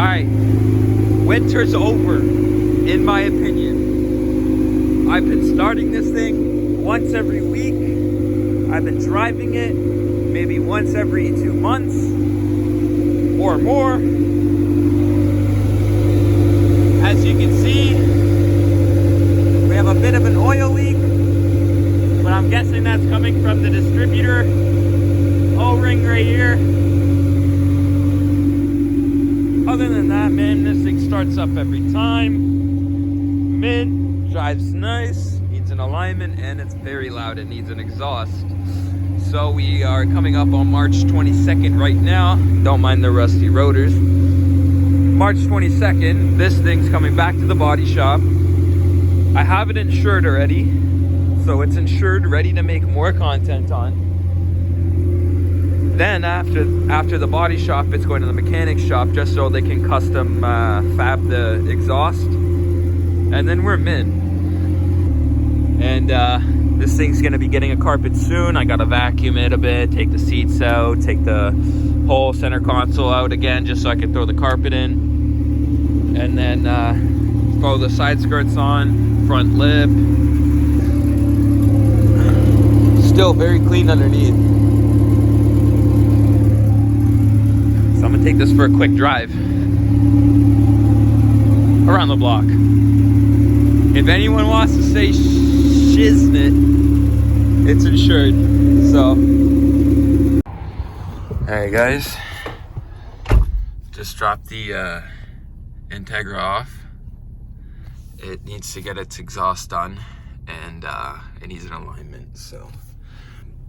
Alright, winter's over, in my opinion. I've been starting this thing once every week. I've been driving it maybe once every 2 months or more. As you can see, we have a bit of an oil leak, but I'm guessing that's coming from the distributor O-ring right here. Other than that, man, this thing starts up every time. Mint, drives nice, needs an alignment, and it's very loud. It needs an exhaust. So we are coming up on March 22nd right now. Don't mind the rusty rotors. March 22nd, this thing's coming back to the body shop. I have it insured already, so it's insured, ready to make more content on. Then after the body shop, it's going to the mechanic shop just so they can custom fab the exhaust. And then we're mint. And this thing's gonna be getting a carpet soon. I gotta vacuum it a bit, take the seats out, take the whole center console out again just so I can throw the carpet in. And then throw the side skirts on, front lip. Still very clean underneath. So I'm gonna take this for a quick drive around the block. If anyone wants to say shiznit, it's insured. So, alright guys, just dropped the Integra off. It needs to get its exhaust done, and it needs an alignment. So,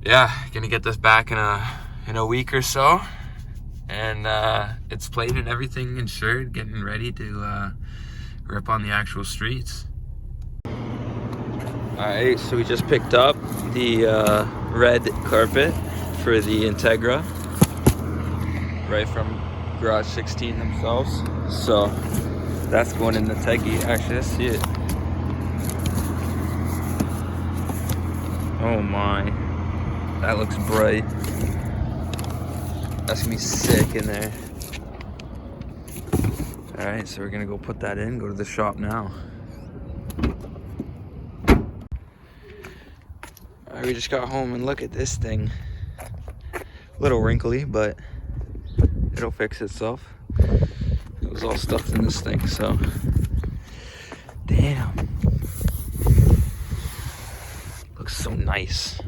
yeah, gonna get this back in a week or so. And it's plated and everything, insured, getting ready to rip on the actual streets. Alright, so we just picked up the red carpet for the Integra right from Garage 16 themselves. So that's going in the Teggy. Actually, let's see it. Oh my, that looks bright. That's gonna be sick in there. Alright, so we're gonna go put that in, go to the shop now. Alright, we just got home and look at this thing. A little wrinkly, but it'll fix itself. It was all stuffed in this thing, so. Damn. Looks so nice.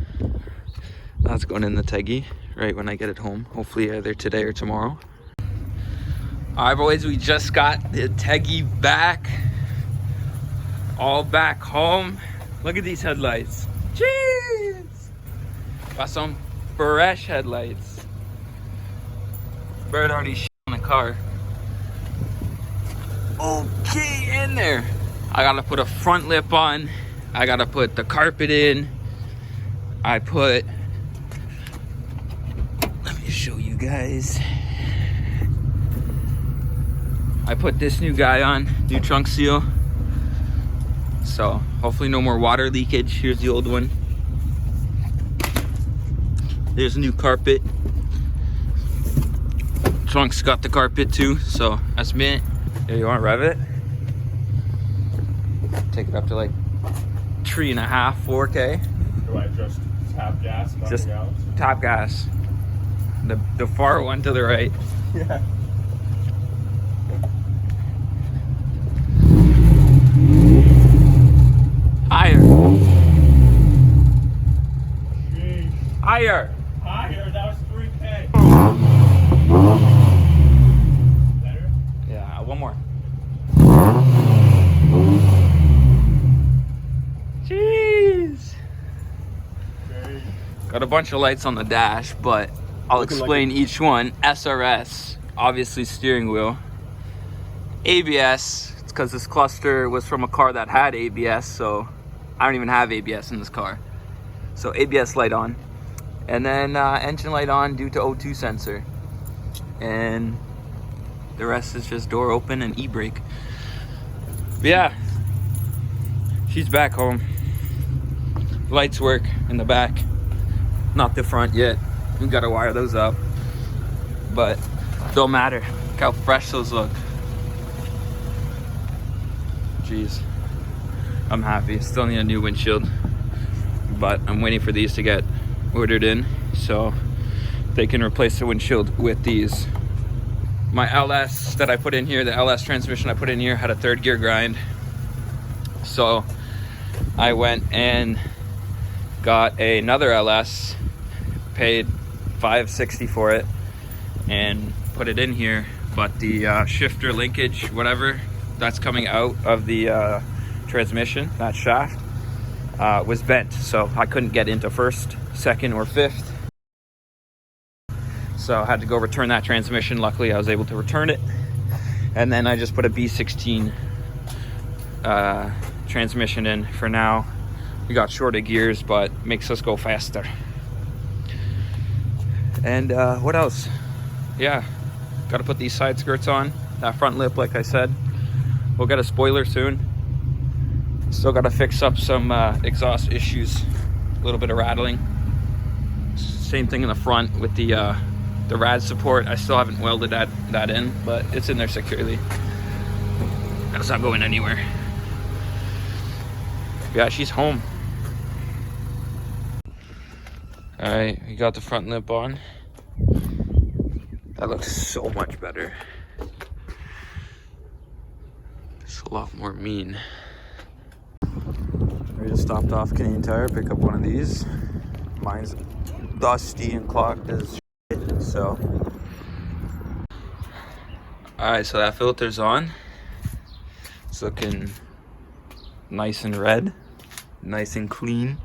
That's going in the Teggy right when I get it home, hopefully either today or tomorrow. Alright boys, we just got the Teggy back, all back home. Look at these headlights. Jeez! Got some fresh headlights. Bird already shit on the car. Okay, in there. I gotta put a front lip on. I gotta put the carpet in. Let me show you guys. I put this new guy on, new trunk seal. So hopefully no more water leakage. Here's the old one. There's a new carpet. Trunk's got the carpet too, so that's mint. Yeah, you want to rev it? Take it up to like 3.5, 4K. Do I just tap gas? Just tap gas. The far one to the right. Yeah. Higher. Jeez. Higher. Higher, that was 3K. Better? Yeah, one more. Jeez. Okay. Got a bunch of lights on the dash, but I'll explain each one. SRS, obviously steering wheel. ABS, it's because this cluster was from a car that had ABS, so I don't even have ABS in this car. So ABS light on. And then engine light on due to O2 sensor. And the rest is just door open and e-brake. But yeah, she's back home. Lights work in the back, not the front yet. We gotta wire those up, but don't matter. Look how fresh those look. Jeez. I'm happy. Still need a new windshield, but I'm waiting for these to get ordered in so they can replace the windshield with these. My LS that I put in here, the LS transmission I put in here, had a 3rd gear grind. So I went and got another LS, paid $560 for it, and put it in here. But the shifter linkage, whatever, that's coming out of the transmission, that shaft, was bent. So I couldn't get into 1st, 2nd, or 5th. So I had to go return that transmission. Luckily, I was able to return it. And then I just put a B16 transmission in for now. We got shorter gears, but makes us go faster. And what else? Yeah, got to put these side skirts on. That front lip, like I said. We'll get a spoiler soon. Still got to fix up some exhaust issues. A little bit of rattling. Same thing in the front with the rad support. I still haven't welded that in, but it's in there securely. That's not going anywhere. Yeah, she's home. Alright, we got the front lip on. That looks so much better. It's a lot more mean. We just stopped off Canadian Tire, pick up one of these. Mine's dusty and clogged as shit, so. Alright, so that filter's on. It's looking nice and red, nice and clean.